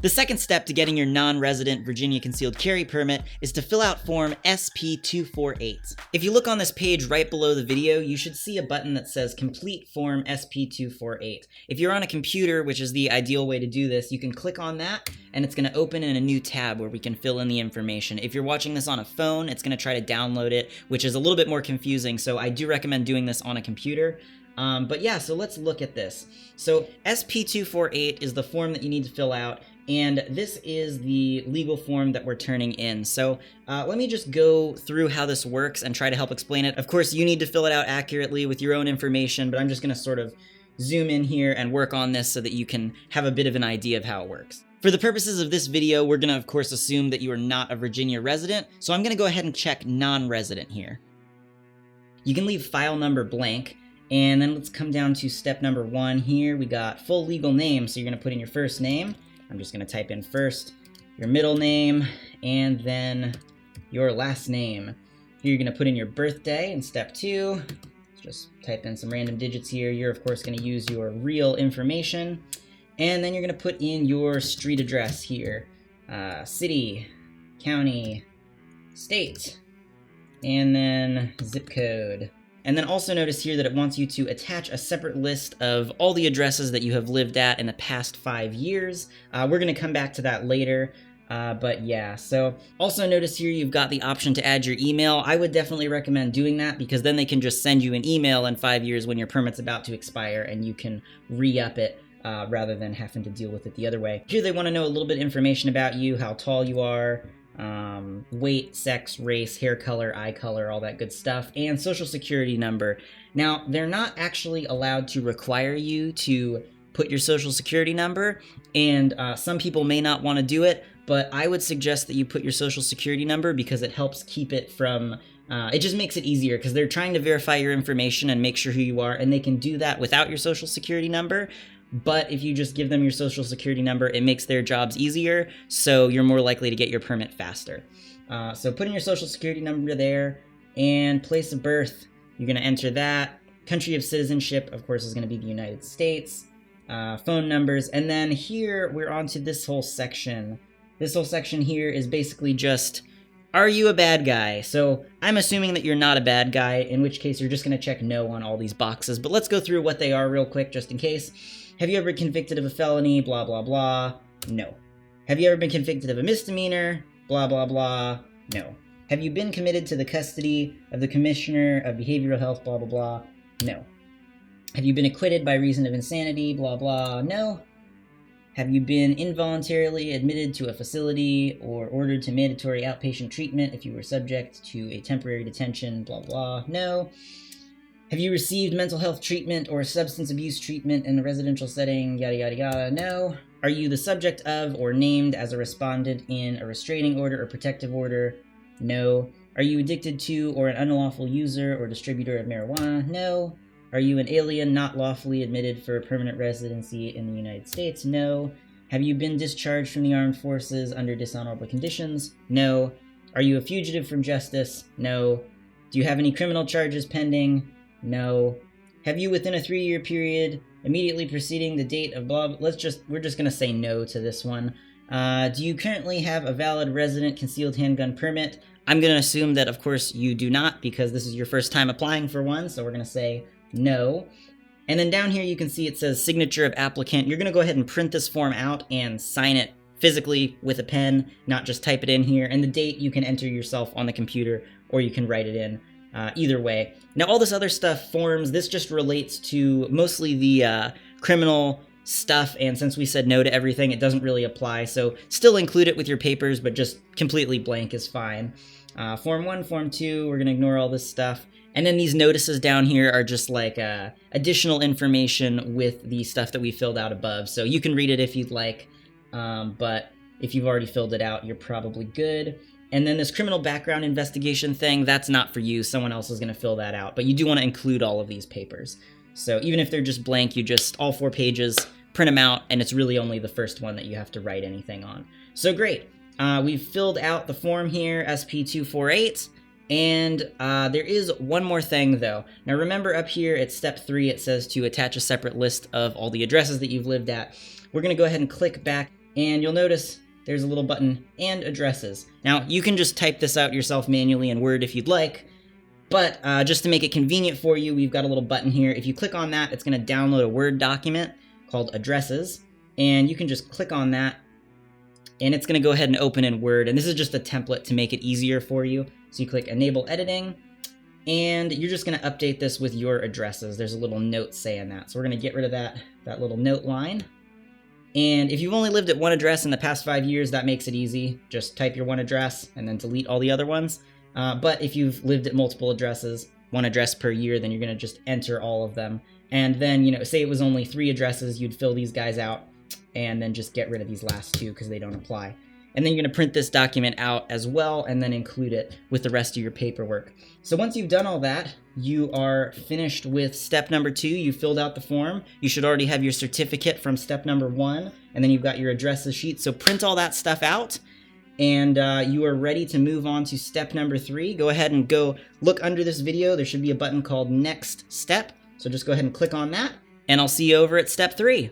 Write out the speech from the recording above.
The second step to getting your non-resident Virginia concealed carry permit is to fill out form SP-248. If you look on this page right below the video, you should see a button that says complete form SP-248. If you're on a computer, which is the ideal way to do this, you can click on that and it's going to open in a new tab where we can fill in the information. If you're watching this on a phone, it's going to try to download it, which is a little bit more confusing, so I do recommend doing this on a computer. But yeah, so let's look at this. So SP-248 is the form that you need to fill out, and this is the legal form that we're turning in. So let me just go through how this works and try to help explain it. Of course, you need to fill it out accurately with your own information, but I'm just going to sort of zoom in here and work on this so that you can have a bit of an idea of how it works. For the purposes of this video, we're going to, of course, assume that you are not a Virginia resident, so I'm going to go ahead and check non-resident here. You can leave file number blank, and then let's come down to step number 1 here. We got full legal name, so you're going to put in your first name. I'm just going to type in first your middle name and then your last name. Here you're going to put in your birthday in step 2. Let's just type in some random digits here. You're of course going to use your real information. And then you're going to put in your street address here. City, county, state, and then zip code. And then also notice here that it wants you to attach a separate list of all the addresses that you have lived at in the past 5 years. We're going to come back to that later, but yeah. So also notice here you've got the option to add your email. I would definitely recommend doing that because then they can just send you an email in 5 years when your permit's about to expire and you can re-up it rather than having to deal with it the other way. Here they want to know a little bit of information about you, how tall you are, weight, sex, race, hair color, eye color, all that good stuff, and social security number. Now, they're not actually allowed to require you to put your social security number, and some people may not want to do it, but I would suggest that you put your social security number because it helps keep it from, it just makes it easier because they're trying to verify your information and make sure who you are, and they can do that without your social security number. But if you just give them your social security number, it makes their jobs easier, so you're more likely to get your permit faster. So put in your social security number there, and place of birth, you're going to enter that. Country of citizenship, of course, is going to be the United States. Phone numbers, and then here we're on to this whole section. This whole section here is basically just, are you a bad guy? So I'm assuming that you're not a bad guy, in which case you're just going to check no on all these boxes. But let's go through what they are real quick, just in case. Have you ever been convicted of a felony? Blah, blah, blah. No. Have you ever been convicted of a misdemeanor? Blah, blah, blah. No. Have you been committed to the custody of the Commissioner of Behavioral Health? Blah, blah, blah. No. Have you been acquitted by reason of insanity? Blah, blah. No. Have you been involuntarily admitted to a facility or ordered to mandatory outpatient treatment if you were subject to a temporary detention? Blah, blah. No. Have you received mental health treatment or substance abuse treatment in a residential setting? Yada, yada, yada. No. Are you the subject of or named as a respondent in a restraining order or protective order? No. Are you addicted to or an unlawful user or distributor of marijuana? No. Are you an alien not lawfully admitted for permanent residency in the United States? No. Have you been discharged from the armed forces under dishonorable conditions? No. Are you a fugitive from justice? No. Do you have any criminal charges pending? No. Have you within a 3-year period immediately preceding the date of blah, we're just going to say no to this one. Do you currently have a valid resident concealed handgun permit? I'm going to assume that, of course, you do not because this is your first time applying for one, so we're going to say no. And then down here you can see it says signature of applicant. You're going to go ahead and print this form out and sign it physically with a pen, not just type it in here. And the date you can enter yourself on the computer or you can write it in. Either way. Now all this other stuff, forms, this just relates to mostly the criminal stuff, and since we said no to everything, it doesn't really apply, so still include it with your papers, but just completely blank is fine. Form 1, Form 2, we're going to ignore all this stuff. And then these notices down here are just like additional information with the stuff that we filled out above, so you can read it if you'd like, but if you've already filled it out, you're probably good. And then this criminal background investigation thing, that's not for you. Someone else is going to fill that out. But you do want to include all of these papers. So even if they're just blank, you just, all 4 pages, print them out, and it's really only the first one that you have to write anything on. So great. We've filled out the form here, SP-248. And there is one more thing, though. Now remember up here at step 3, it says to attach a separate list of all the addresses that you've lived at. We're going to go ahead and click back and you'll notice there's a little button, and addresses. Now, you can just type this out yourself manually in Word if you'd like, but just to make it convenient for you, we've got a little button here. If you click on that, it's going to download a Word document called addresses, and you can just click on that, and it's going to go ahead and open in Word, and this is just a template to make it easier for you. So you click Enable Editing, and you're just going to update this with your addresses. There's a little note saying that, so we're going to get rid of that little note line. And if you've only lived at one address in the past 5 years, that makes it easy. Just type your one address and then delete all the other ones. But if you've lived at multiple addresses, one address per year, then you're going to just enter all of them. And then, say it was only 3 addresses, you'd fill these guys out and then just get rid of these last 2 because they don't apply. And then you're going to print this document out as well and then include it with the rest of your paperwork. So once you've done all that, you are finished with step number 2. You filled out the form. You should already have your certificate from step number 1, and then you've got your addresses sheet. So print all that stuff out, and you are ready to move on to step number 3. Go ahead and go look under this video. There should be a button called Next Step. So just go ahead and click on that, and I'll see you over at step 3.